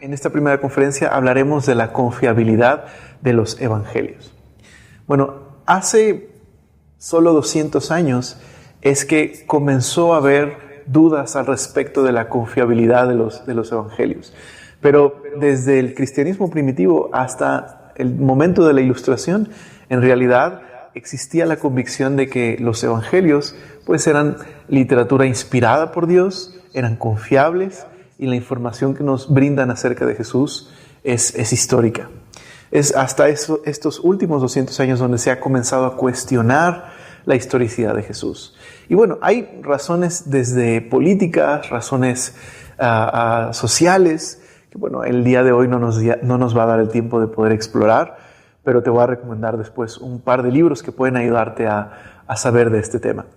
En esta primera conferencia hablaremos de la confiabilidad de los evangelios. Bueno, hace solo 200 años es que comenzó a haber dudas al respecto de la confiabilidad de los evangelios. Pero desde el cristianismo primitivo hasta el momento de la Ilustración, en realidad existía la convicción de que los evangelios pues eran literatura inspirada por Dios, eran confiables y la información que nos brindan acerca de Jesús es histórica. Es hasta estos últimos 200 años donde se ha comenzado a cuestionar la historicidad de Jesús. Y bueno, hay razones desde políticas, razones sociales, que bueno, el día de hoy no nos va a dar el tiempo de poder explorar, pero te voy a recomendar después un par de libros que pueden ayudarte a saber de este tema.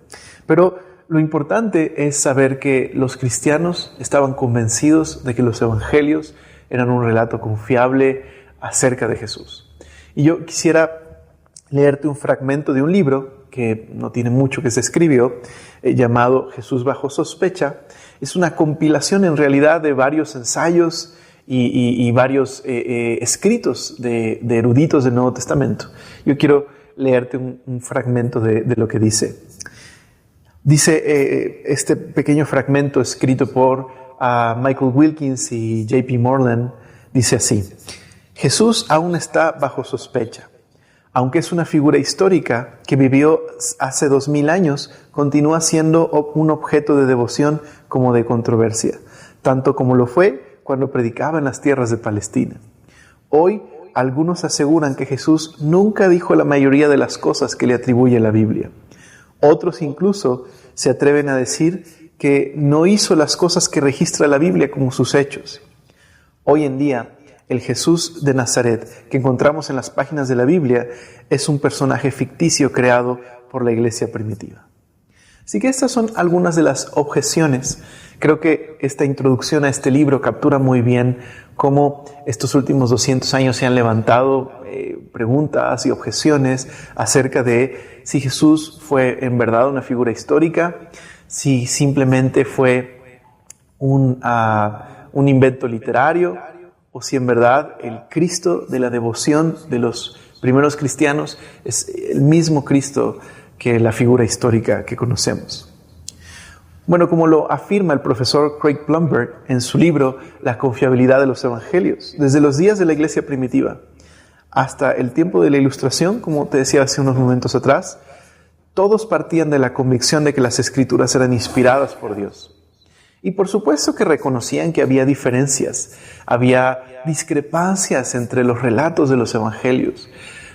Pero lo importante es saber que los cristianos estaban convencidos de que los evangelios eran un relato confiable acerca de Jesús. Y yo quisiera leerte un fragmento de un libro que no tiene mucho que se escribió, llamado Jesús bajo sospecha. Es una compilación en realidad de varios ensayos y varios escritos de eruditos del Nuevo Testamento. Yo quiero leerte un fragmento de lo que dice. Dice este pequeño fragmento escrito por Michael Wilkins y J.P. Moreland, dice así: Jesús aún está bajo sospecha. Aunque es una figura histórica que vivió hace 2000 años, continúa siendo un objeto de devoción como de controversia, tanto como lo fue cuando predicaba en las tierras de Palestina. Hoy, algunos aseguran que Jesús nunca dijo la mayoría de las cosas que le atribuye la Biblia. Otros incluso se atreven a decir que no hizo las cosas que registra la Biblia como sus hechos. Hoy en día, el Jesús de Nazaret que encontramos en las páginas de la Biblia es un personaje ficticio creado por la iglesia primitiva. Así que estas son algunas de las objeciones. Creo que esta introducción a este libro captura muy bien cómo estos últimos 200 años se han levantado preguntas y objeciones acerca de si Jesús fue en verdad una figura histórica, si simplemente fue un invento literario, o si en verdad el Cristo de la devoción de los primeros cristianos es el mismo Cristo que la figura histórica que conocemos. Bueno, como lo afirma el profesor Craig Blomberg en su libro La confiabilidad de los evangelios, desde los días de la iglesia primitiva hasta el tiempo de la Ilustración, como te decía hace unos momentos atrás, todos partían de la convicción de que las escrituras eran inspiradas por Dios. Y por supuesto que reconocían que había diferencias, había discrepancias entre los relatos de los evangelios,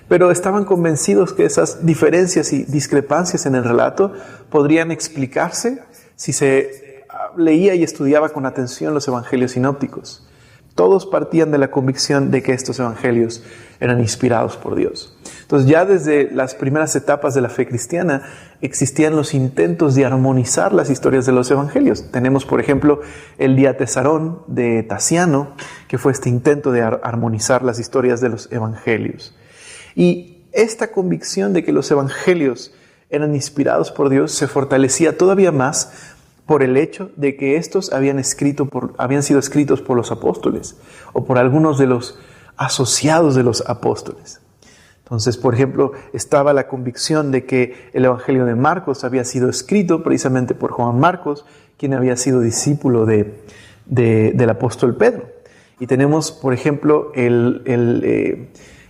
pero estaban convencidos que esas diferencias y discrepancias en el relato podrían explicarse si se leía y estudiaba con atención los evangelios sinópticos. Todos partían de la convicción de que estos evangelios eran inspirados por Dios. Entonces ya desde las primeras etapas de la fe cristiana existían los intentos de armonizar las historias de los evangelios. Tenemos, por ejemplo, el Diatesarón de Tasiano, que fue este intento de armonizar las historias de los evangelios. Y esta convicción de que los evangelios eran inspirados por Dios se fortalecía todavía más por el hecho de que estos habían sido escritos por los apóstoles o por algunos de los asociados de los apóstoles. Entonces, por ejemplo, estaba la convicción de que el Evangelio de Marcos había sido escrito precisamente por Juan Marcos, quien había sido discípulo del apóstol Pedro. Y tenemos, por ejemplo,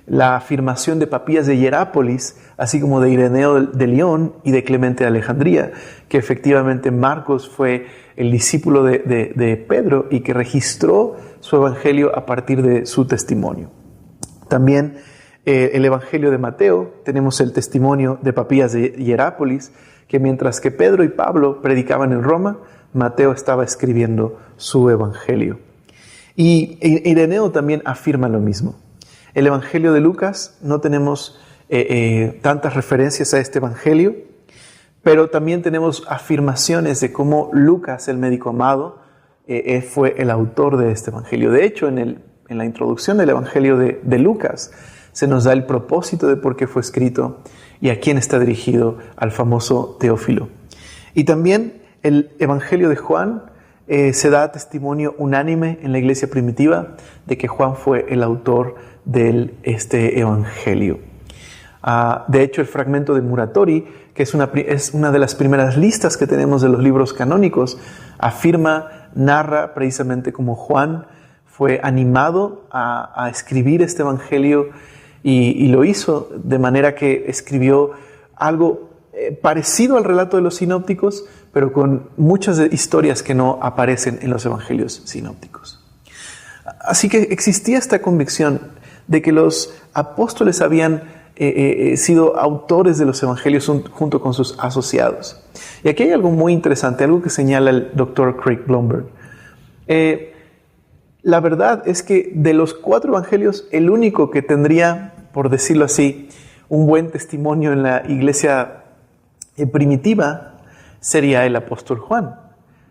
la afirmación de Papías de Hierápolis, así como de Ireneo de León y de Clemente de Alejandría, que efectivamente Marcos fue el discípulo de Pedro y que registró su evangelio a partir de su testimonio. También el evangelio de Mateo, tenemos el testimonio de Papías de Hierápolis, que mientras que Pedro y Pablo predicaban en Roma, Mateo estaba escribiendo su evangelio. Y Ireneo también afirma lo mismo. El Evangelio de Lucas, no tenemos tantas referencias a este Evangelio, pero también tenemos afirmaciones de cómo Lucas, el médico amado, fue el autor de este Evangelio. De hecho, en la introducción del Evangelio de Lucas, se nos da el propósito de por qué fue escrito y a quién está dirigido, al famoso Teófilo. Y también el Evangelio de Juan se da testimonio unánime en la iglesia primitiva de que Juan fue el autor de este Evangelio. De hecho, el fragmento de Muratori, que es una de las primeras listas que tenemos de los libros canónicos, narra precisamente cómo Juan fue animado a escribir este Evangelio y lo hizo de manera que escribió algo parecido al relato de los sinópticos, pero con muchas historias que no aparecen en los evangelios sinópticos. Así que existía esta convicción de que los apóstoles habían sido autores de los evangelios junto con sus asociados. Y aquí hay algo muy interesante, algo que señala el Dr. Craig Blomberg. La verdad es que de los 4 evangelios, el único que tendría, por decirlo así, un buen testimonio en la iglesia primitiva sería el apóstol Juan.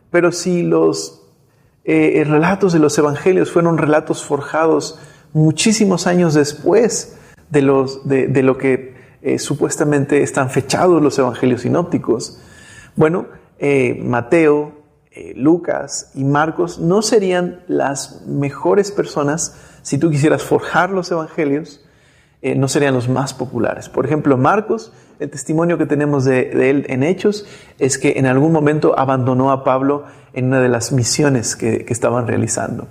Pero si los relatos de los evangelios fueron relatos forjados muchísimos años después de lo que supuestamente están fechados los evangelios sinópticos, bueno, Mateo, Lucas y Marcos no serían las mejores personas si tú quisieras forjar los evangelios. No serían los más populares. Por ejemplo, Marcos, el testimonio que tenemos de él en Hechos es que en algún momento abandonó a Pablo en una de las misiones que estaban realizando.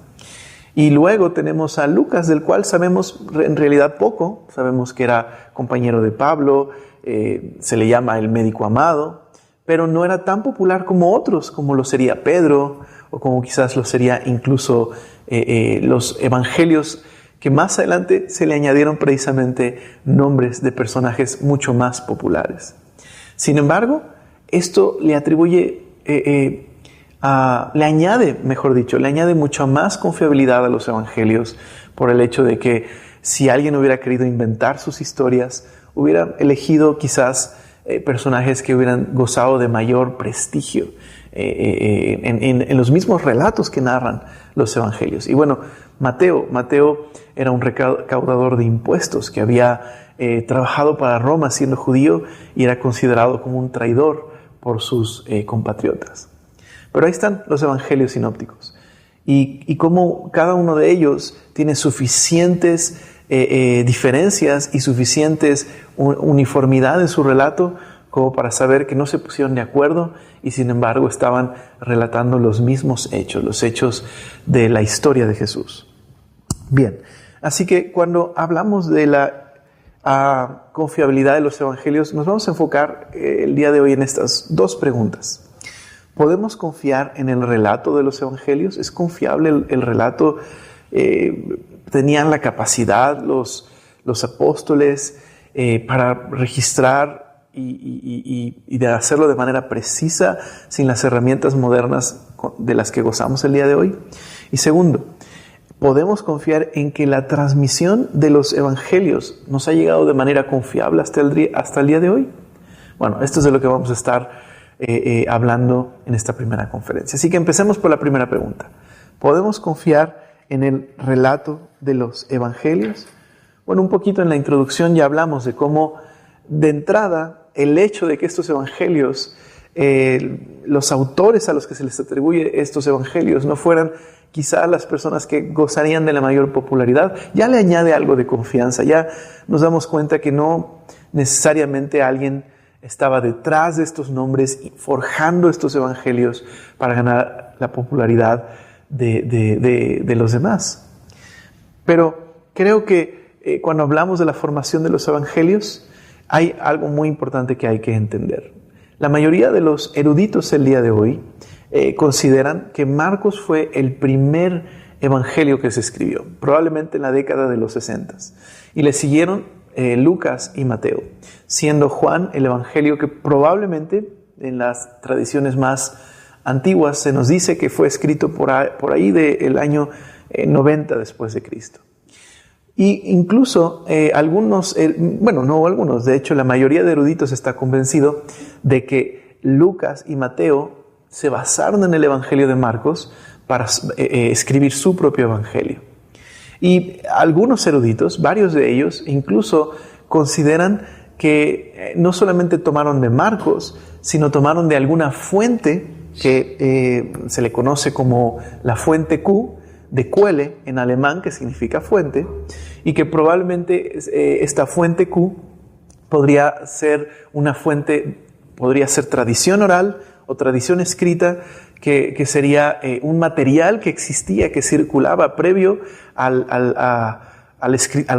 Y luego tenemos a Lucas, del cual sabemos en realidad poco. Sabemos que era compañero de Pablo, se le llama el médico amado, pero no era tan popular como otros, como lo sería Pedro, o como quizás lo sería incluso los evangelios que más adelante se le añadieron precisamente nombres de personajes mucho más populares. Sin embargo, esto le atribuye, le añade mucha más confiabilidad a los evangelios por el hecho de que si alguien hubiera querido inventar sus historias, hubiera elegido quizás personajes que hubieran gozado de mayor prestigio en los mismos relatos que narran los evangelios. Y bueno, Mateo era un recaudador de impuestos que había trabajado para Roma siendo judío y era considerado como un traidor por sus compatriotas. Pero ahí están los evangelios sinópticos y cómo cada uno de ellos tiene suficientes diferencias y suficientes uniformidad en su relato como para saber que no se pusieron de acuerdo y sin embargo estaban relatando los mismos hechos, los hechos de la historia de Jesús. Bien, así que cuando hablamos de la confiabilidad de los evangelios, nos vamos a enfocar el día de hoy en estas 2 preguntas. ¿Podemos confiar en el relato de los evangelios? ¿Es confiable el relato? ¿Tenían la capacidad los apóstoles para registrar y de hacerlo de manera precisa sin las herramientas modernas de las que gozamos el día de hoy? Y segundo, ¿podemos confiar en que la transmisión de los evangelios nos ha llegado de manera confiable hasta el día de hoy? Bueno, esto es de lo que vamos a estar hablando en esta primera conferencia. Así que empecemos por la primera pregunta. ¿Podemos confiar en el relato de los evangelios? Bueno, un poquito en la introducción ya hablamos de cómo, de entrada, el hecho de que estos evangelios, los autores a los que se les atribuye estos evangelios no fueran quizá las personas que gozarían de la mayor popularidad, ya le añade algo de confianza. Ya nos damos cuenta que no necesariamente alguien estaba detrás de estos nombres y forjando estos evangelios para ganar la popularidad de los demás. Pero creo que cuando hablamos de la formación de los evangelios, hay algo muy importante que hay que entender. La mayoría de los eruditos el día de hoy consideran que Marcos fue el primer evangelio que se escribió, probablemente en la década de los 60. Y le siguieron Lucas y Mateo, siendo Juan el evangelio que probablemente en las tradiciones más antiguas se nos dice que fue escrito por ahí del año 90 después de Cristo. Y incluso algunos, de hecho la mayoría de eruditos está convencido de que Lucas y Mateo se basaron en el evangelio de Marcos para escribir su propio evangelio. Y algunos eruditos, varios de ellos, incluso consideran que no solamente tomaron de Marcos, sino tomaron de alguna fuente que se le conoce como la fuente Q, de Quelle en alemán, que significa fuente, y que probablemente esta fuente Q podría ser una fuente, podría ser tradición oral o tradición escrita, que sería un material que existía, que circulaba previo al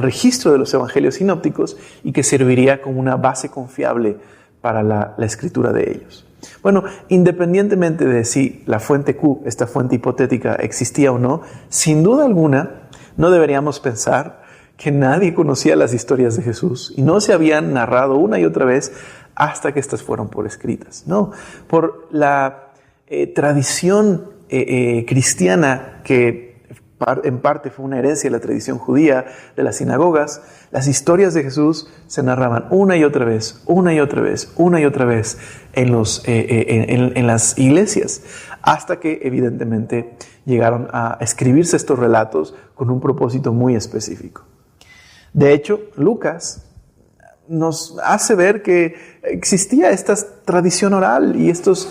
registro de los evangelios sinópticos y que serviría como una base confiable para la escritura de ellos. Bueno, independientemente de si la fuente Q, esta fuente hipotética, existía o no, sin duda alguna no deberíamos pensar que nadie conocía las historias de Jesús y no se habían narrado una y otra vez hasta que estas fueron por escritas. No, por la tradición cristiana que en parte fue una herencia de la tradición judía de las sinagogas, las historias de Jesús se narraban una y otra vez en las iglesias, hasta que evidentemente llegaron a escribirse estos relatos con un propósito muy específico. De hecho, Lucas nos hace ver que existía esta tradición oral y estas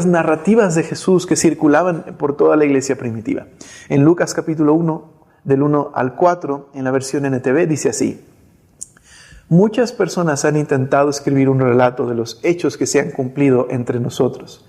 narrativas de Jesús que circulaban por toda la iglesia primitiva. En Lucas capítulo 1, del 1 al 4, en la versión NTV, dice así: muchas personas han intentado escribir un relato de los hechos que se han cumplido entre nosotros.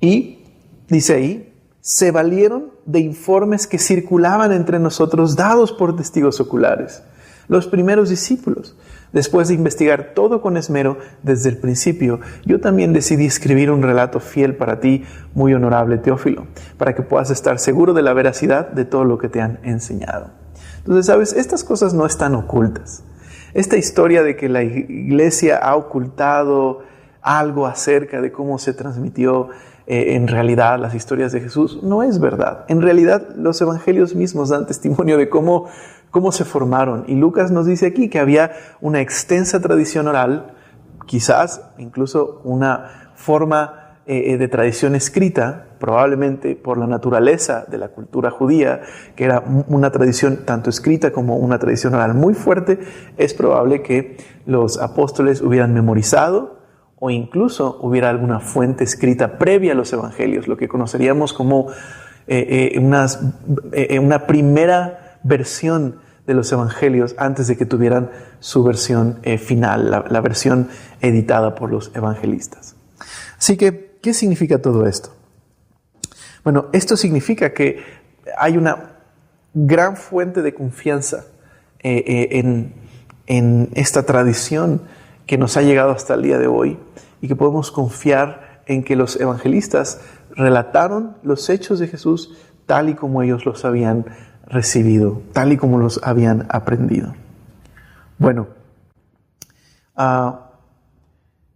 Y, dice ahí, se valieron de informes que circulaban entre nosotros dados por testigos oculares, los primeros discípulos. Después de investigar todo con esmero desde el principio, yo también decidí escribir un relato fiel para ti, muy honorable Teófilo, para que puedas estar seguro de la veracidad de todo lo que te han enseñado. Entonces, ¿sabes? Estas cosas no están ocultas. Esta historia de que la iglesia ha ocultado algo acerca de cómo se transmitió en realidad las historias de Jesús no es verdad. En realidad, los evangelios mismos dan testimonio de cómo se formaron. Y Lucas nos dice aquí que había una extensa tradición oral, quizás incluso una forma de tradición escrita, probablemente por la naturaleza de la cultura judía, que era una tradición tanto escrita como una tradición oral muy fuerte. Es probable que los apóstoles hubieran memorizado o incluso hubiera alguna fuente escrita previa a los evangelios, lo que conoceríamos como una primera versión de los evangelios antes de que tuvieran su versión final, la versión editada por los evangelistas. Así que, ¿qué significa todo esto? Bueno, esto significa que hay una gran fuente de confianza en esta tradición que nos ha llegado hasta el día de hoy y que podemos confiar en que los evangelistas relataron los hechos de Jesús tal y como ellos los habían recibido, tal y como los habían aprendido. Bueno,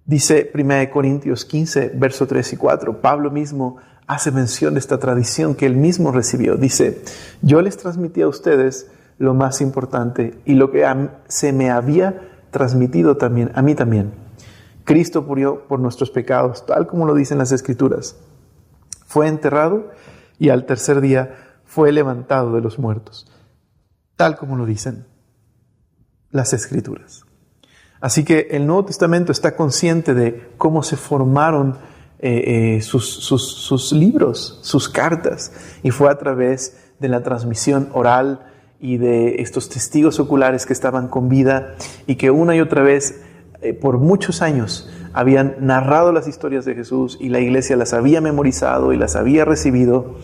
dice 1 Corintios 15, verso 3 y 4, Pablo mismo hace mención de esta tradición que él mismo recibió. Dice: yo les transmití a ustedes lo más importante y lo que se me había transmitido también, a mí también. Cristo murió por nuestros pecados, tal como lo dicen las Escrituras. Fue enterrado y al tercer día fue levantado de los muertos, tal como lo dicen las Escrituras. Así que el Nuevo Testamento está consciente de cómo se formaron sus libros, sus cartas, y fue a través de la transmisión oral y de estos testigos oculares que estaban con vida y que una y otra vez, por muchos años, habían narrado las historias de Jesús y la iglesia las había memorizado y las había recibido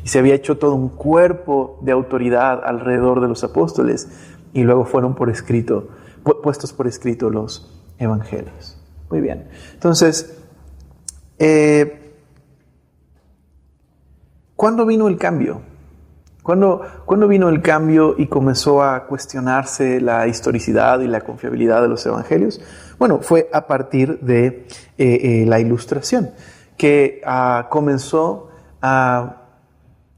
y se había hecho todo un cuerpo de autoridad alrededor de los apóstoles y luego fueron puestos por escrito los evangelios. Muy bien. Entonces, ¿cuándo vino el cambio? ¿Cuándo vino el cambio y comenzó a cuestionarse la historicidad y la confiabilidad de los evangelios? Bueno, fue a partir de la Ilustración, que comenzó a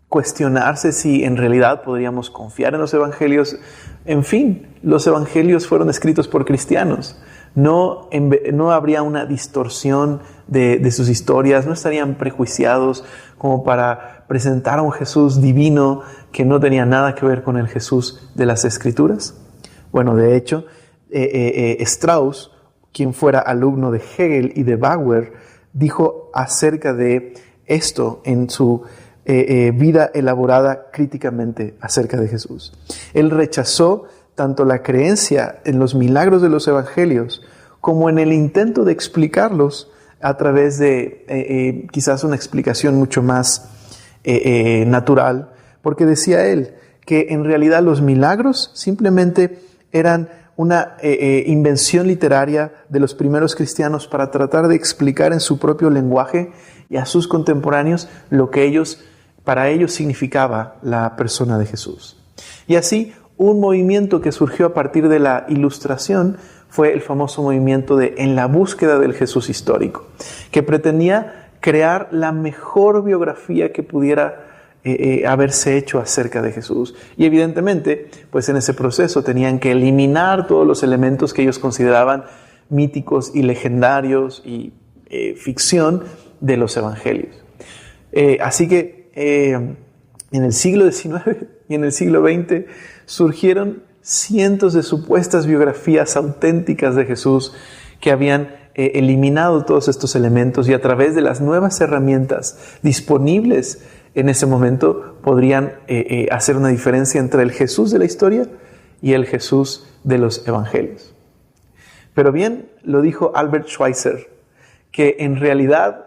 cuestionarse si en realidad podríamos confiar en los evangelios. En fin, los evangelios fueron escritos por cristianos. No habría una distorsión de sus historias, no estarían prejuiciados como para presentar a un Jesús divino que no tenía nada que ver con el Jesús de las Escrituras. Bueno, de hecho, Strauss, quien fuera alumno de Hegel y de Bauer, dijo acerca de esto en su vida elaborada críticamente acerca de Jesús. Él rechazó tanto la creencia en los milagros de los evangelios como en el intento de explicarlos a través de quizás una explicación mucho más natural, porque decía él que en realidad los milagros simplemente eran una invención literaria de los primeros cristianos para tratar de explicar en su propio lenguaje y a sus contemporáneos lo que para ellos significaba la persona de Jesús. Y así, un movimiento que surgió a partir de la Ilustración fue el famoso movimiento de En la búsqueda del Jesús histórico, que pretendía crear la mejor biografía que pudiera haberse hecho acerca de Jesús. Y evidentemente, pues en ese proceso tenían que eliminar todos los elementos que ellos consideraban míticos y legendarios y ficción de los evangelios. Así que en el siglo XIX y en el siglo XX surgieron cientos de supuestas biografías auténticas de Jesús que habían eliminado todos estos elementos, y a través de las nuevas herramientas disponibles en ese momento podrían hacer una diferencia entre el Jesús de la historia y el Jesús de los evangelios. Pero bien, lo dijo Albert Schweitzer, que en realidad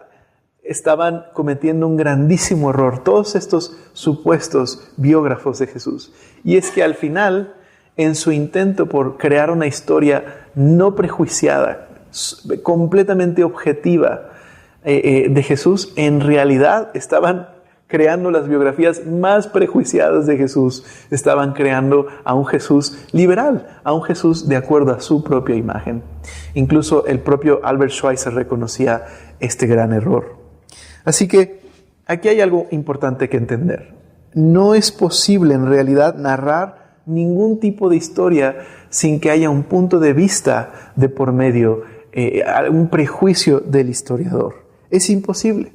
estaban cometiendo un grandísimo error todos estos supuestos biógrafos de Jesús. Y es que al final, en su intento por crear una historia no prejuiciada, completamente objetiva de Jesús, en realidad estaban creando las biografías más prejuiciadas de Jesús. Estaban creando a un Jesús liberal, a un Jesús de acuerdo a su propia imagen. Incluso el propio Albert Schweitzer reconocía este gran error. Así que aquí hay algo importante que entender. No es posible en realidad narrar ningún tipo de historia sin que haya un punto de vista de por medio, un prejuicio del historiador. Es imposible.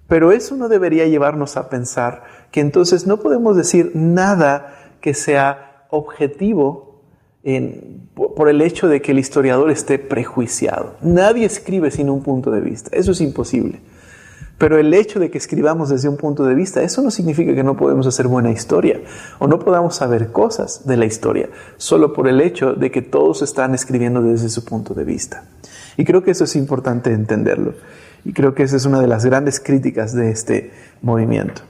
Pero eso no debería llevarnos a pensar que entonces no podemos decir nada que sea objetivo por el hecho de que el historiador esté prejuiciado. Nadie escribe sin un punto de vista. Eso es imposible. Pero el hecho de que escribamos desde un punto de vista, eso no significa que no podemos hacer buena historia o no podamos saber cosas de la historia, solo por el hecho de que todos están escribiendo desde su punto de vista. Y creo que eso es importante entenderlo. Y creo que esa es una de las grandes críticas de este movimiento.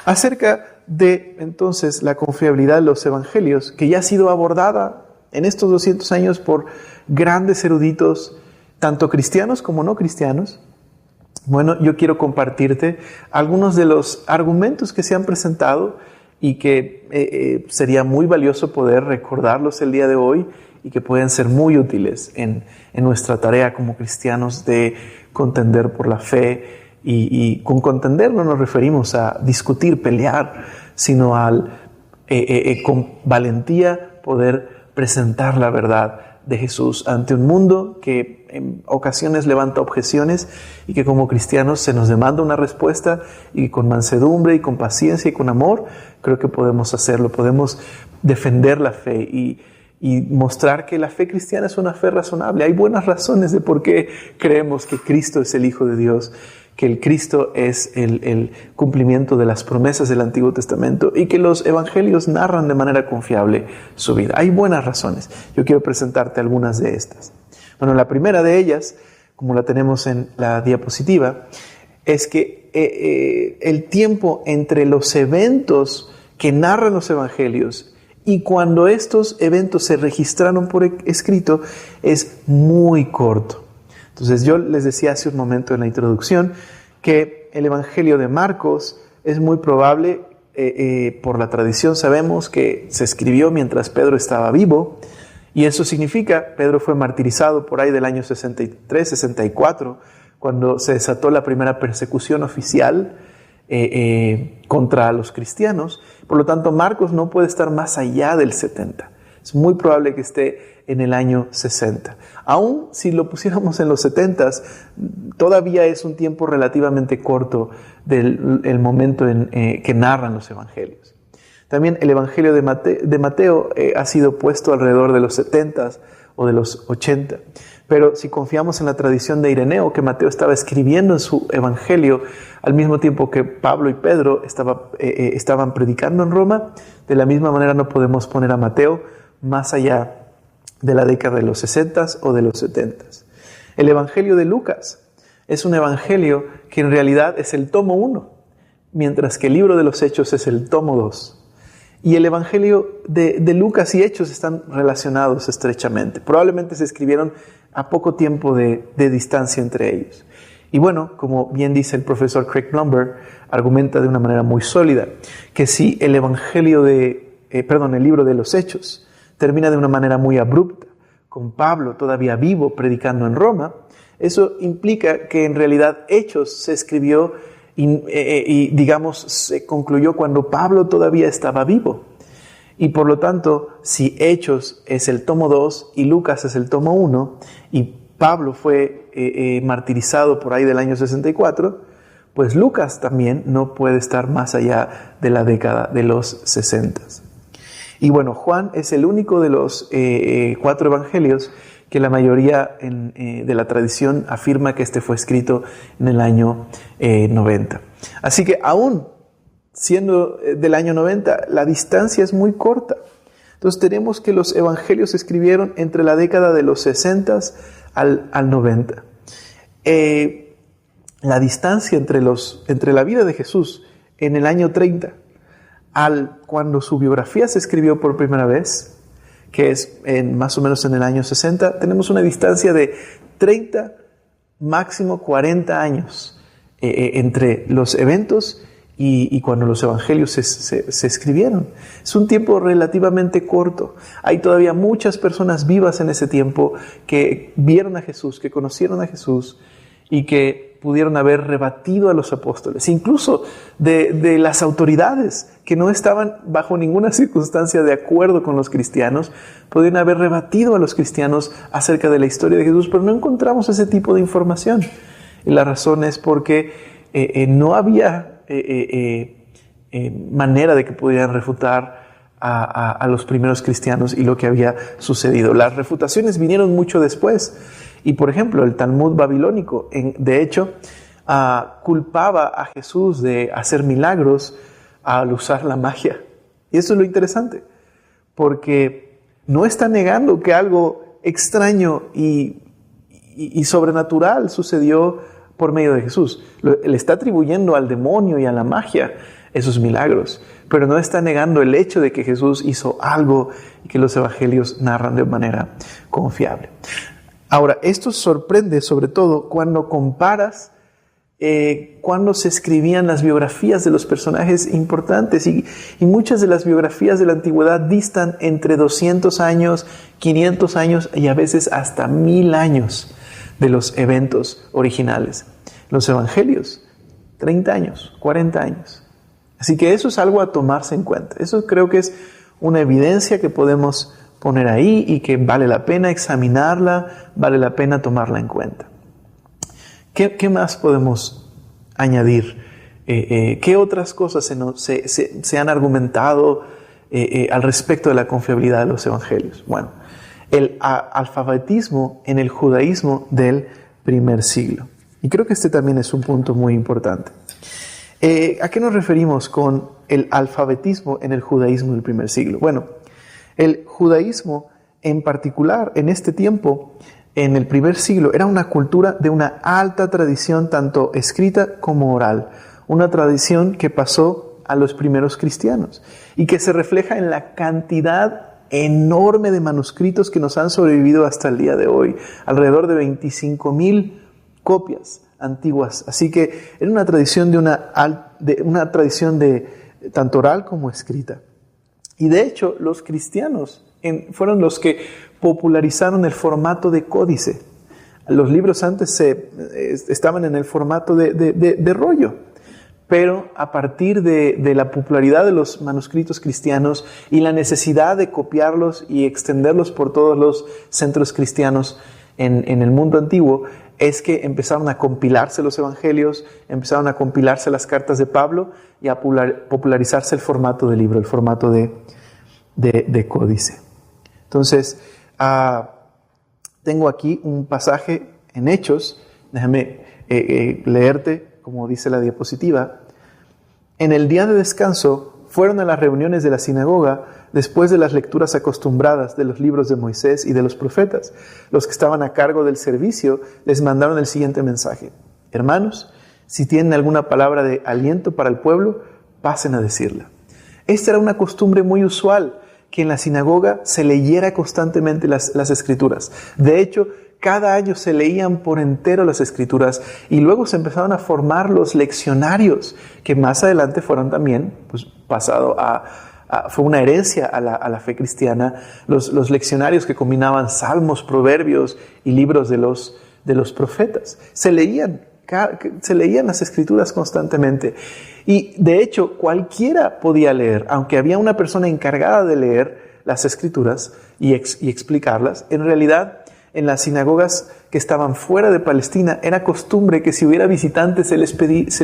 Acerca de, entonces, la confiabilidad de los evangelios, que ya ha sido abordada en estos 200 años por grandes eruditos, tanto cristianos como no cristianos. Bueno, yo quiero compartirte algunos de los argumentos que se han presentado y que sería muy valioso poder recordarlos el día de hoy y que pueden ser muy útiles en nuestra tarea como cristianos de contender por la fe. Y con contender no nos referimos a discutir, pelear, sino con valentía poder presentar la verdad de Jesús ante un mundo que en ocasiones levanta objeciones y que como cristianos se nos demanda una respuesta, y con mansedumbre y con paciencia y con amor creo que podemos hacerlo, podemos defender la fe y mostrar que la fe cristiana es una fe razonable. Hay buenas razones de por qué creemos que Cristo es el Hijo de Dios, que el Cristo es el cumplimiento de las promesas del Antiguo Testamento y que los evangelios narran de manera confiable su vida. Hay buenas razones. Yo quiero presentarte algunas de estas. Bueno, la primera de ellas, como la tenemos en la diapositiva, es que el tiempo entre los eventos que narran los evangelios y cuando estos eventos se registraron por escrito es muy corto. Entonces yo les decía hace un momento en la introducción que el Evangelio de Marcos es muy probable, por la tradición sabemos que se escribió mientras Pedro estaba vivo, y eso significa, Pedro fue martirizado por ahí del año 63, 64, cuando se desató la primera persecución oficial contra los cristianos. Por lo tanto, Marcos no puede estar más allá del 70. Es muy probable que esté en el año 60. Aún si lo pusiéramos en los 70s, todavía es un tiempo relativamente corto del momento en que narran los evangelios. También el Evangelio de Mateo ha sido puesto alrededor de los 70s o de los 80. Pero si confiamos en la tradición de Ireneo, que Mateo estaba escribiendo en su evangelio al mismo tiempo que Pablo y Pedro estaban predicando en Roma, de la misma manera no podemos poner a Mateo más allá de la década de los 60 o de los 70. El evangelio de Lucas es un evangelio que en realidad es el tomo 1, mientras que el libro de los Hechos es el tomo 2. Y el evangelio de Lucas y Hechos están relacionados estrechamente. Probablemente se escribieron a poco tiempo de distancia entre ellos. Y bueno, como bien dice el profesor Craig Blomberg, argumenta de una manera muy sólida que si el el libro de los Hechos termina de una manera muy abrupta, con Pablo todavía vivo predicando en Roma, eso implica que en realidad Hechos se escribió y digamos se concluyó cuando Pablo todavía estaba vivo. Y por lo tanto, si Hechos es el tomo 2 y Lucas es el tomo 1 y Pablo fue martirizado por ahí del año 64, pues Lucas también no puede estar más allá de la década de los 60. Y bueno, Juan es el único de los 4 evangelios que la mayoría de la tradición afirma que este fue escrito en el año 90. Así que aún siendo del año 90, la distancia es muy corta. Entonces tenemos que los evangelios se escribieron entre la década de los 60 al 90. La distancia entre la vida de Jesús en el año 30 cuando su biografía se escribió por primera vez, que es más o menos en el año 60, tenemos una distancia de 30, máximo 40 años entre los eventos y cuando los evangelios se escribieron. Es un tiempo relativamente corto. Hay todavía muchas personas vivas en ese tiempo que vieron a Jesús, que conocieron a Jesús y que pudieron haber rebatido a los apóstoles, incluso de las autoridades que no estaban bajo ninguna circunstancia de acuerdo con los cristianos, podían haber rebatido a los cristianos acerca de la historia de Jesús, pero no encontramos ese tipo de información. Y la razón es porque no había manera de que pudieran refutar a los primeros cristianos y lo que había sucedido. Las refutaciones vinieron mucho después. Y por ejemplo, el Talmud babilónico, de hecho, culpaba a Jesús de hacer milagros al usar la magia. Y eso es lo interesante, porque no está negando que algo extraño y sobrenatural sucedió por medio de Jesús. Le está atribuyendo al demonio y a la magia esos milagros, pero no está negando el hecho de que Jesús hizo algo y que los evangelios narran de manera confiable. Ahora, esto sorprende sobre todo cuando comparas cuando se escribían las biografías de los personajes importantes y muchas de las biografías de la antigüedad distan entre 200 años, 500 años y a veces hasta 1000 años de los eventos originales. Los evangelios, 30 años, 40 años. Así que eso es algo a tomarse en cuenta. Eso creo que es una evidencia que podemos poner ahí y que vale la pena examinarla, vale la pena tomarla en cuenta. ¿Qué más podemos añadir? ¿Qué otras cosas se han argumentado al respecto de la confiabilidad de los evangelios? Bueno, el alfabetismo en el judaísmo del primer siglo. Y creo que este también es un punto muy importante. ¿A qué nos referimos con el alfabetismo en el judaísmo del primer siglo? Bueno, el judaísmo en particular en este tiempo, en el primer siglo, era una cultura de una alta tradición tanto escrita como oral. Una tradición que pasó a los primeros cristianos y que se refleja en la cantidad enorme de manuscritos que nos han sobrevivido hasta el día de hoy. Alrededor de 25,000 copias antiguas. Así que era una tradición una tradición tanto oral como escrita. Y de hecho, los cristianos fueron los que popularizaron el formato de códice. Los libros antes estaban en el formato de rollo, pero a partir de la popularidad de los manuscritos cristianos y la necesidad de copiarlos y extenderlos por todos los centros cristianos en el mundo antiguo, es que empezaron a compilarse los evangelios, empezaron a compilarse las cartas de Pablo y a popularizarse el formato de libro, el formato de códice. Entonces, Tengo aquí un pasaje en Hechos, déjame leerte como dice la diapositiva. En el día de descanso fueron a las reuniones de la sinagoga después de las lecturas acostumbradas de los libros de Moisés y de los profetas. Los que estaban a cargo del servicio les mandaron el siguiente mensaje: hermanos, si tienen alguna palabra de aliento para el pueblo, pasen a decirla. Esta era una costumbre muy usual, que en la sinagoga se leyera constantemente las escrituras. De hecho, cada año se leían por entero las escrituras y luego se empezaron a formar los leccionarios, que más adelante fueron también pasado fue una herencia a la fe cristiana, los leccionarios que combinaban salmos, proverbios y libros de los profetas. Se leían las escrituras constantemente. Y de hecho, cualquiera podía leer, aunque había una persona encargada de leer las escrituras y explicarlas. En realidad, en las sinagogas que estaban fuera de Palestina, era costumbre que si hubiera visitantes se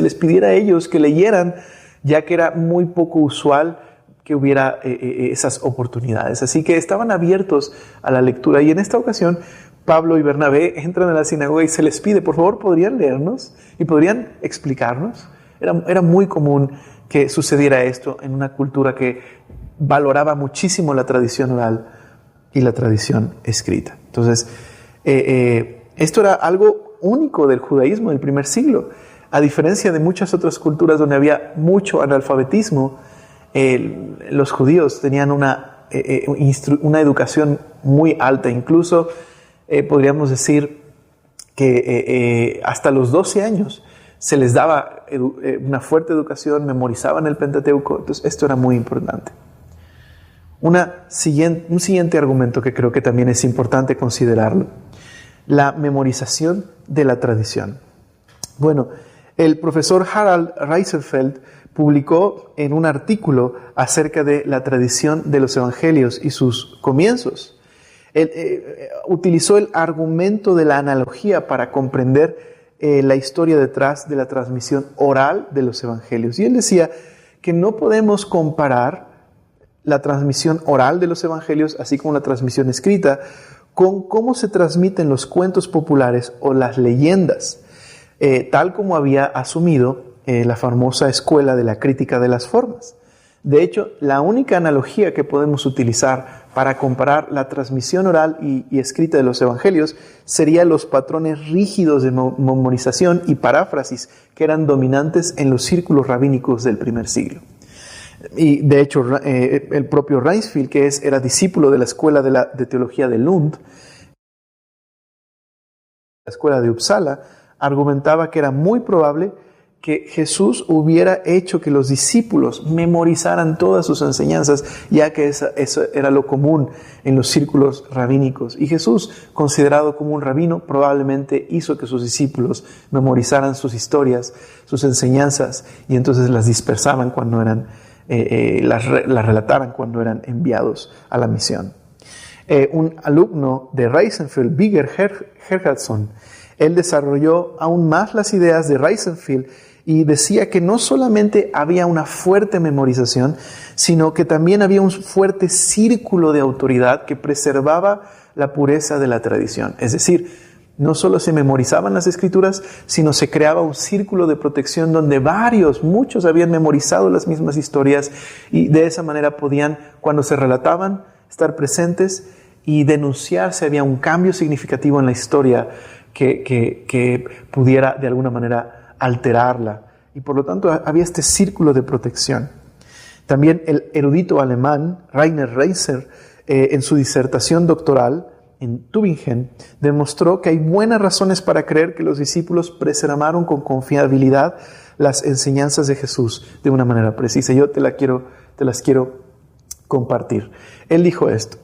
les pidiera a ellos que leyeran, ya que era muy poco usual que hubiera esas oportunidades. Así que estaban abiertos a la lectura. Y en esta ocasión, Pablo y Bernabé entran a la sinagoga y se les pide, por favor, ¿podrían leernos? ¿Y podrían explicarnos? Era muy común que sucediera esto en una cultura que valoraba muchísimo la tradición oral y la tradición escrita. Entonces, esto era algo único del judaísmo del primer siglo. A diferencia de muchas otras culturas donde había mucho analfabetismo, los judíos tenían una educación muy alta. Incluso podríamos decir que hasta los 12 años se les daba una fuerte educación, memorizaban el Pentateuco. Entonces esto era muy importante. Un siguiente argumento que creo que también es importante considerarlo: la memorización de la tradición. Bueno, el profesor Harald Reisenfeld publicó en un artículo acerca de la tradición de los evangelios y sus comienzos. Él utilizó el argumento de la analogía para comprender la historia detrás de la transmisión oral de los evangelios. Y él decía que no podemos comparar la transmisión oral de los evangelios, así como la transmisión escrita, con cómo se transmiten los cuentos populares o las leyendas, tal como había asumido la famosa escuela de la crítica de las formas. De hecho, la única analogía que podemos utilizar para comparar la transmisión oral y escrita de los evangelios serían los patrones rígidos de memorización y paráfrasis que eran dominantes en los círculos rabínicos del primer siglo. Y de hecho, el propio Reinsfield, que era discípulo de la escuela de teología de Lund, la escuela de Uppsala, argumentaba que era muy probable que Jesús hubiera hecho que los discípulos memorizaran todas sus enseñanzas, ya que eso era lo común en los círculos rabínicos. Y Jesús, considerado como un rabino, probablemente hizo que sus discípulos memorizaran sus historias, sus enseñanzas, y entonces las dispersaban cuando las relataran cuando eran enviados a la misión. Un alumno de Reisenfeld, Birger Gerhardsson, él desarrolló aún más las ideas de Reisenfeld y decía que no solamente había una fuerte memorización, sino que también había un fuerte círculo de autoridad que preservaba la pureza de la tradición. Es decir, no solo se memorizaban las escrituras, sino se creaba un círculo de protección donde muchos habían memorizado las mismas historias y de esa manera podían, cuando se relataban, estar presentes y denunciar si había un cambio significativo en la historia que pudiera de alguna manera alterarla. Y por lo tanto había este círculo de protección. También el erudito alemán Rainer Reiser, en su disertación doctoral en Tübingen, demostró que hay buenas razones para creer que los discípulos preservaron con confiabilidad las enseñanzas de Jesús de una manera precisa. Yo te las quiero compartir. Él dijo esto: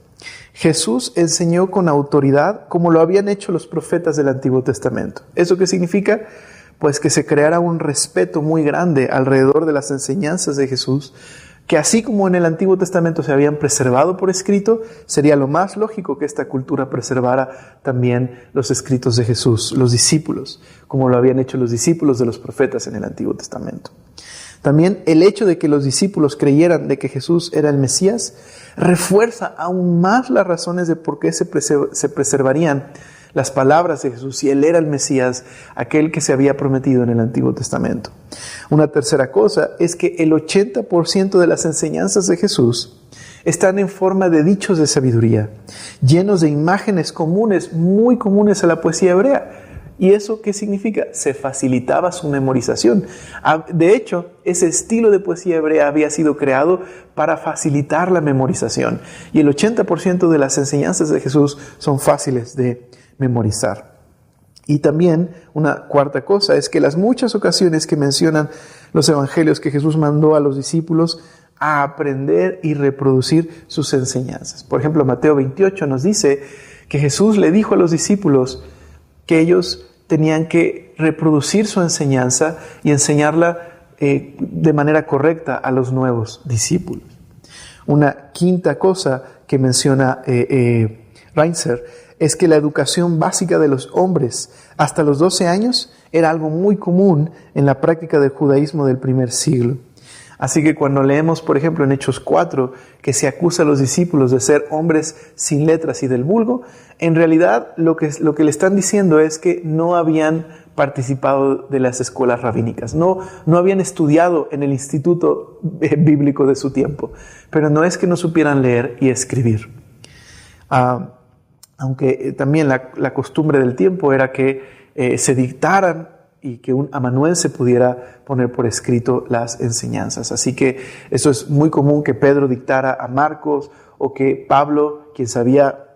Jesús enseñó con autoridad como lo habían hecho los profetas del Antiguo Testamento. ¿Eso qué significa? Pues que se creara un respeto muy grande alrededor de las enseñanzas de Jesús, que así como en el Antiguo Testamento se habían preservado por escrito, sería lo más lógico que esta cultura preservara también los escritos de Jesús, los discípulos, como lo habían hecho los discípulos de los profetas en el Antiguo Testamento. También el hecho de que los discípulos creyeran de que Jesús era el Mesías refuerza aún más las razones de por qué se preservarían las palabras de Jesús si Él era el Mesías, aquel que se había prometido en el Antiguo Testamento. Una tercera cosa es que el 80% de las enseñanzas de Jesús están en forma de dichos de sabiduría, llenos de imágenes comunes, muy comunes a la poesía hebrea. ¿Y eso qué significa? Se facilitaba su memorización. De hecho, ese estilo de poesía hebrea había sido creado para facilitar la memorización. Y el 80% de las enseñanzas de Jesús son fáciles de memorizar. Y también una cuarta cosa es que las muchas ocasiones que mencionan los evangelios que Jesús mandó a los discípulos a aprender y reproducir sus enseñanzas. Por ejemplo, Mateo 28 nos dice que Jesús le dijo a los discípulos que ellos tenían que reproducir su enseñanza y enseñarla de manera correcta a los nuevos discípulos. Una quinta cosa que menciona Reinser es que la educación básica de los hombres hasta los 12 años era algo muy común en la práctica del judaísmo del primer siglo. Así que cuando leemos, por ejemplo, en Hechos 4, que se acusa a los discípulos de ser hombres sin letras y del vulgo, en realidad lo que le están diciendo es que no habían participado de las escuelas rabínicas, no habían estudiado en el instituto bíblico de su tiempo, pero no es que no supieran leer y escribir. Aunque también la costumbre del tiempo era que se dictaran y que un amanuense se pudiera poner por escrito las enseñanzas. Así que eso es muy común que Pedro dictara a Marcos o que Pablo, quien sabía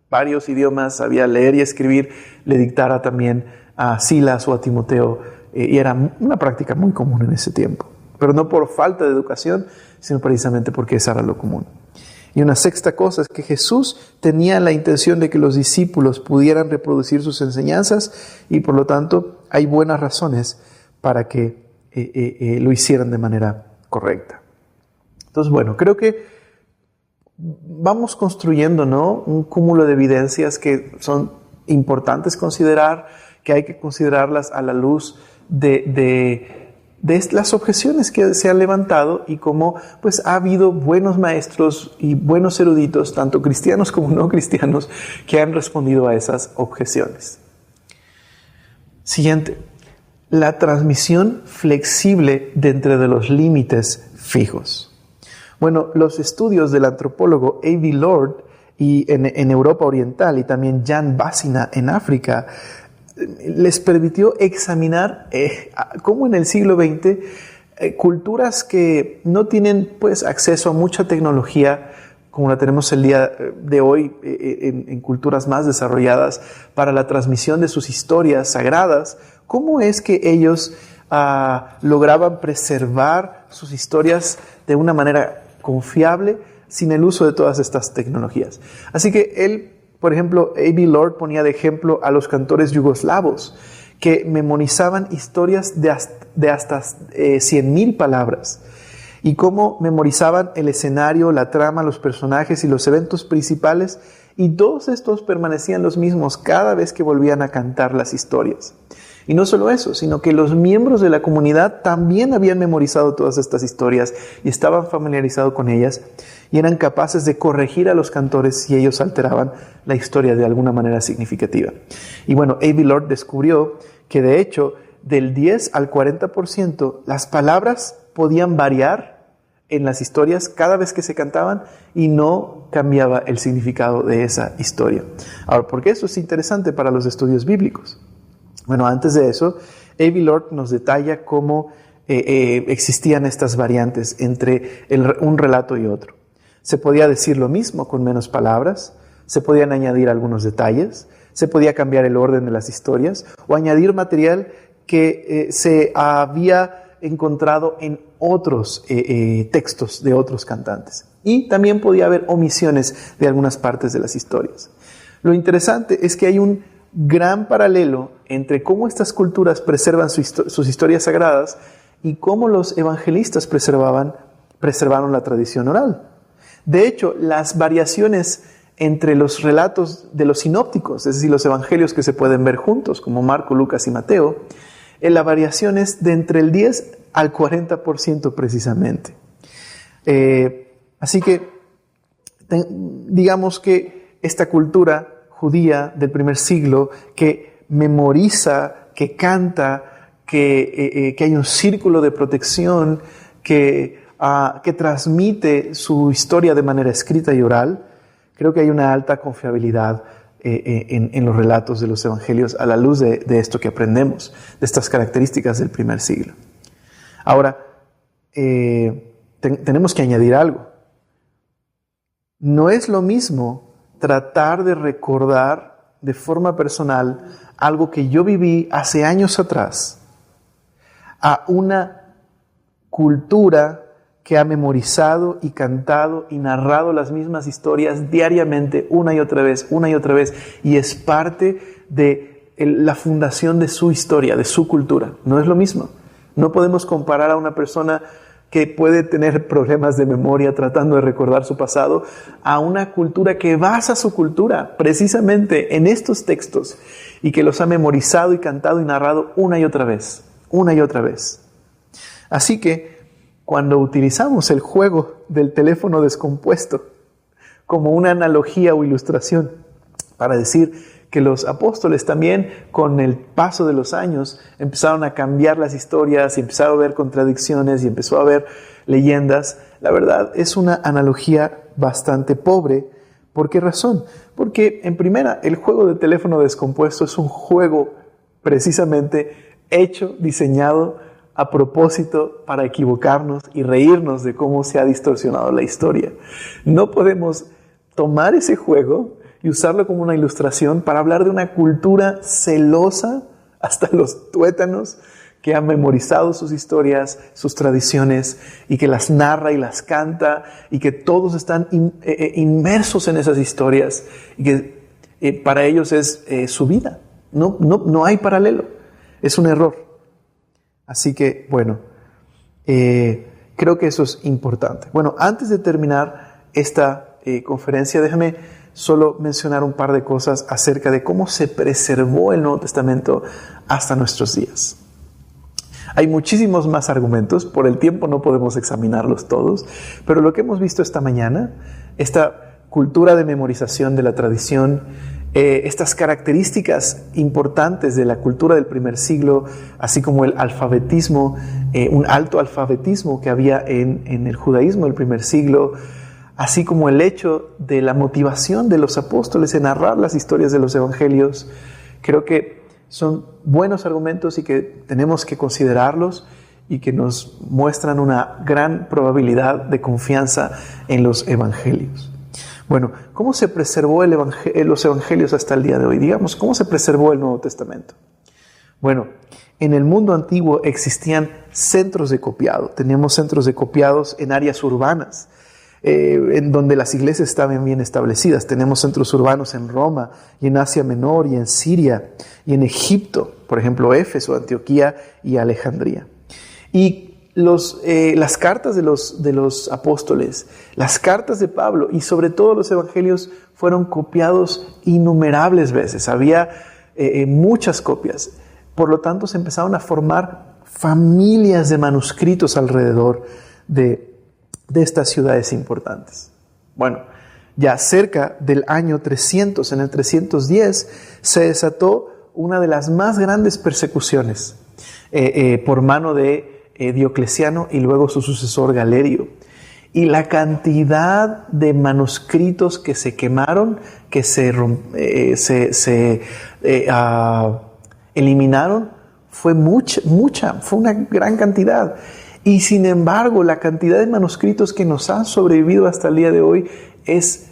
varios idiomas, sabía leer y escribir, le dictara también a Silas o a Timoteo. Y era una práctica muy común en ese tiempo. Pero no por falta de educación, sino precisamente porque eso era lo común. Y una sexta cosa es que Jesús tenía la intención de que los discípulos pudieran reproducir sus enseñanzas y por lo tanto hay buenas razones para que lo hicieran de manera correcta. Entonces, bueno, creo que vamos construyendo, ¿no?, un cúmulo de evidencias que son importantes considerar, que hay que considerarlas a la luz de las objeciones que se han levantado y cómo pues ha habido buenos maestros y buenos eruditos, tanto cristianos como no cristianos, que han respondido a esas objeciones. Siguiente, la transmisión flexible dentro de los límites fijos. Bueno, los estudios del antropólogo A.B. Lord y en Europa Oriental y también Jan Basina en África les permitió examinar cómo en el siglo XX culturas que no tienen pues acceso a mucha tecnología como la tenemos el día de hoy en culturas más desarrolladas para la transmisión de sus historias sagradas, cómo es que ellos lograban preservar sus historias de una manera confiable sin el uso de todas estas tecnologías. Así que él, por ejemplo, A.B. Lord ponía de ejemplo a los cantores yugoslavos que memorizaban historias de hasta 100,000 palabras y cómo memorizaban el escenario, la trama, los personajes y los eventos principales, y todos estos permanecían los mismos cada vez que volvían a cantar las historias. Y no solo eso, sino que los miembros de la comunidad también habían memorizado todas estas historias y estaban familiarizados con ellas y eran capaces de corregir a los cantores si ellos alteraban la historia de alguna manera significativa. Y bueno, A.B. Lord descubrió que de hecho del 10 al 40% las palabras podían variar en las historias cada vez que se cantaban y no cambiaba el significado de esa historia. Ahora, ¿por qué eso es interesante para los estudios bíblicos? Bueno, antes de eso, A.B. Lord nos detalla cómo existían estas variantes entre un relato y otro. Se podía decir lo mismo con menos palabras, se podían añadir algunos detalles, se podía cambiar el orden de las historias o añadir material que se había encontrado en otros textos de otros cantantes. Y también podía haber omisiones de algunas partes de las historias. Lo interesante es que hay un gran paralelo entre cómo estas culturas preservan sus historias sagradas y cómo los evangelistas preservaron la tradición oral. De hecho, las variaciones entre los relatos de los sinópticos, es decir, los evangelios que se pueden ver juntos, como Marco, Lucas y Mateo, La variación es de entre el 10 al 40% precisamente. Así que digamos que esta cultura judía del primer siglo que memoriza, que canta, que hay un círculo de protección, que transmite su historia de manera escrita y oral, creo que hay una alta confiabilidad en los relatos de los evangelios a la luz de esto que aprendemos, de estas características del primer siglo. Ahora, tenemos que añadir algo. No es lo mismo tratar de recordar de forma personal algo que yo viví hace años atrás a una cultura que ha memorizado y cantado y narrado las mismas historias diariamente, una y otra vez, y es parte de la fundación de su historia, de su cultura. No es lo mismo. No podemos comparar a una persona que puede tener problemas de memoria tratando de recordar su pasado, a una cultura que basa su cultura precisamente en estos textos y que los ha memorizado y cantado y narrado una y otra vez. Así que cuando utilizamos el juego del teléfono descompuesto como una analogía o ilustración para decir que los apóstoles también, con el paso de los años, empezaron a cambiar las historias y empezaron a ver contradicciones y empezó a haber leyendas. La verdad es una analogía bastante pobre. ¿Por qué razón? Porque, en primera, el juego de teléfono descompuesto es un juego precisamente hecho, diseñado a propósito para equivocarnos y reírnos de cómo se ha distorsionado la historia. No podemos tomar ese juego y usarlo como una ilustración para hablar de una cultura celosa hasta los tuétanos que ha memorizado sus historias, sus tradiciones y que las narra y las canta y que todos están inmersos en esas historias y que para ellos es su vida. No hay paralelo. Es un error. Así que, bueno, creo que eso es importante. Bueno, antes de terminar esta conferencia, déjame solo mencionar un par de cosas acerca de cómo se preservó el Nuevo Testamento hasta nuestros días. Hay muchísimos más argumentos, por el tiempo no podemos examinarlos todos, pero lo que hemos visto esta mañana, esta cultura de memorización de la tradición, estas características importantes de la cultura del primer siglo, así como el alfabetismo, un alto alfabetismo que había en el judaísmo del primer siglo, así como el hecho de la motivación de los apóstoles en narrar las historias de los evangelios, creo que son buenos argumentos y que tenemos que considerarlos y que nos muestran una gran probabilidad de confianza en los evangelios. Bueno, ¿cómo se preservó los evangelios hasta el día de hoy? Digamos, ¿cómo se preservó el Nuevo Testamento? Bueno, en el mundo antiguo existían centros de copiado. Teníamos centros de copiados en áreas urbanas, en donde las iglesias estaban bien establecidas. Tenemos centros urbanos en Roma y en Asia Menor y en Siria y en Egipto, por ejemplo, Éfeso, Antioquía y Alejandría. Y las cartas de los apóstoles, las cartas de Pablo y sobre todo los evangelios fueron copiados innumerables veces. Había muchas copias. Por lo tanto, se empezaron a formar familias de manuscritos alrededor de estas ciudades importantes. Bueno, ya cerca del año 300, en el 310, se desató una de las más grandes persecuciones por mano de Diocleciano y luego su sucesor Galerio. Y la cantidad de manuscritos que se quemaron, que se eliminaron, fue mucha, fue una gran cantidad. Y sin embargo, la cantidad de manuscritos que nos han sobrevivido hasta el día de hoy es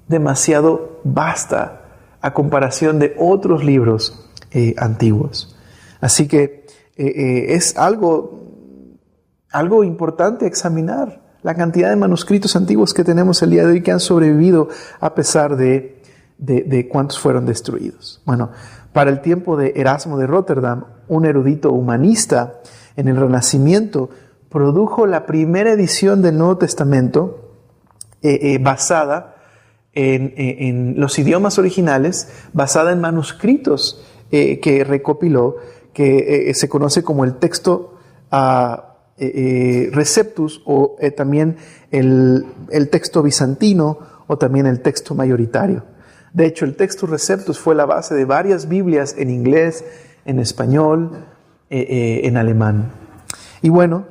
demasiado vasta a comparación de otros libros antiguos. Así que es algo importante examinar la cantidad de manuscritos antiguos que tenemos el día de hoy que han sobrevivido a pesar de cuántos fueron destruidos. Bueno, para el tiempo de Erasmo de Rotterdam, un erudito humanista en el Renacimiento, produjo la primera edición del Nuevo Testamento basada en los idiomas originales, basada en manuscritos que recopiló, que se conoce como el texto Receptus, o también el texto bizantino, o también el texto mayoritario. De hecho, el texto Receptus fue la base de varias Biblias en inglés, en español, en alemán. Y bueno,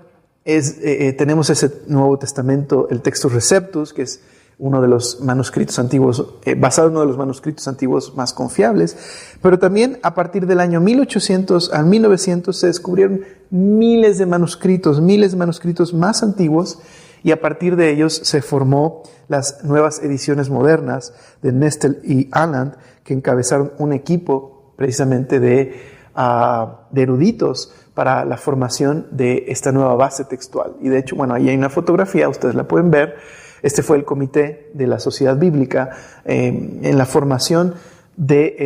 tenemos ese Nuevo Testamento, el texto Receptus, que es uno de los manuscritos antiguos, basado en uno de los manuscritos antiguos más confiables, pero también a partir del año 1800 al 1900 se descubrieron miles de manuscritos más antiguos, y a partir de ellos se formó las nuevas ediciones modernas de Nestle y Aland, que encabezaron un equipo precisamente de eruditos para la formación de esta nueva base textual. Y de hecho, bueno, ahí hay una fotografía, ustedes la pueden ver. Este fue el comité de la Sociedad Bíblica en la formación de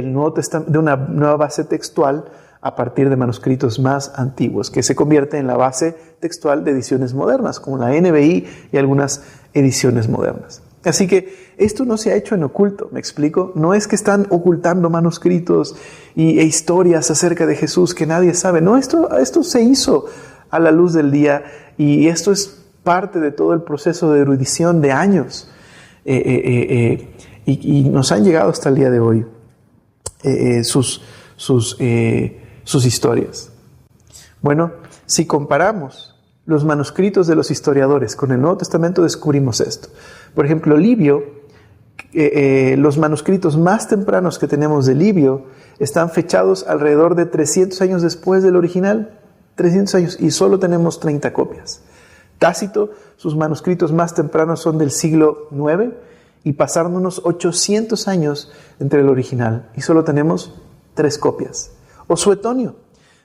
una nueva base textual a partir de manuscritos más antiguos, que se convierte en la base textual de ediciones modernas, como la NBI y algunas ediciones modernas. Así que esto no se ha hecho en oculto, ¿me explico? No es que están ocultando manuscritos e historias acerca de Jesús que nadie sabe. No, esto se hizo a la luz del día, y esto es parte de todo el proceso de erudición de años, y nos han llegado hasta el día de hoy sus historias. Bueno, si comparamos los manuscritos de los historiadores con el Nuevo Testamento, descubrimos esto. Por ejemplo, Livio, los manuscritos más tempranos que tenemos de Livio están fechados alrededor de 300 años después del original, 300 años, y solo tenemos 30 copias. Tácito, sus manuscritos más tempranos son del siglo IX, y pasaron unos 800 años entre el original, y solo tenemos 3 copias. O Suetonio,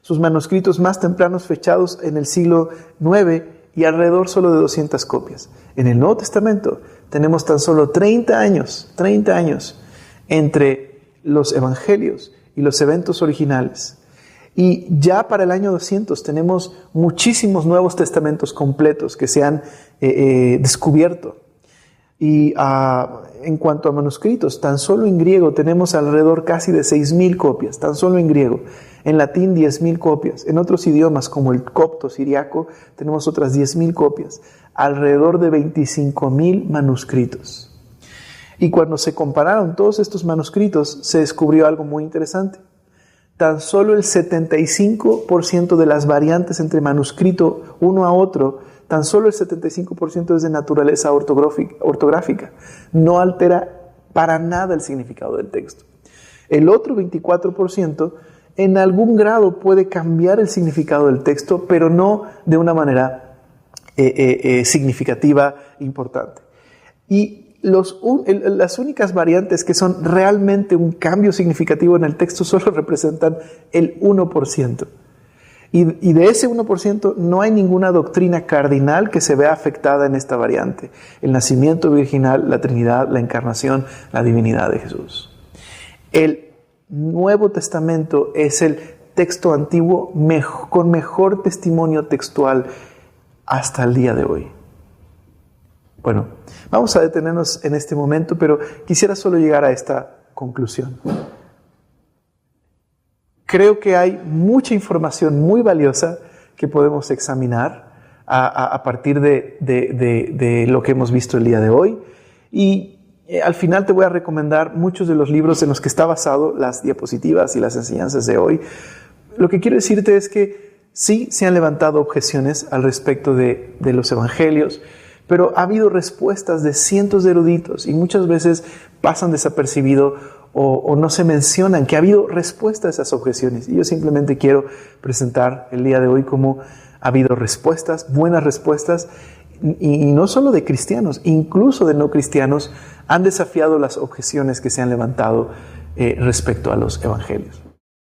sus manuscritos más tempranos fechados en el siglo IX, y alrededor solo de 200 copias. En el Nuevo Testamento tenemos tan solo 30 años entre los evangelios y los eventos originales. Y ya para el año 200 tenemos muchísimos nuevos testamentos completos que se han descubierto. Y en cuanto a manuscritos, tan solo en griego tenemos alrededor casi de 6,000 copias, tan solo en griego. En latín 10,000 copias. En otros idiomas como el copto siriaco tenemos otras 10,000 copias. Alrededor de 25,000 manuscritos. Y cuando se compararon todos estos manuscritos, se descubrió algo muy interesante. Tan solo el 75% de las variantes entre manuscrito uno a otro, tan solo el 75% es de naturaleza ortográfica. No altera para nada el significado del texto. El otro 24% en algún grado puede cambiar el significado del texto, pero no de una manera significativa, importante. Y las únicas variantes que son realmente un cambio significativo en el texto solo representan el 1%. Y de ese 1% no hay ninguna doctrina cardinal que se vea afectada en esta variante. El nacimiento virginal, la Trinidad, la encarnación, la divinidad de Jesús. El Nuevo Testamento es el texto antiguo con mejor testimonio textual hasta el día de hoy. Bueno, vamos a detenernos en este momento, pero quisiera solo llegar a esta conclusión. Creo que hay mucha información muy valiosa que podemos examinar a partir de lo que hemos visto el día de hoy. Y al final te voy a recomendar muchos de los libros en los que está basado las diapositivas y las enseñanzas de hoy. Lo que quiero decirte es que sí se han levantado objeciones al respecto de los evangelios, pero ha habido respuestas de cientos de eruditos y muchas veces pasan desapercibido o no se mencionan que ha habido respuesta a esas objeciones. Y yo simplemente quiero presentar el día de hoy cómo ha habido respuestas, buenas respuestas, y no solo de cristianos, incluso de no cristianos han desafiado las objeciones que se han levantado respecto a los evangelios.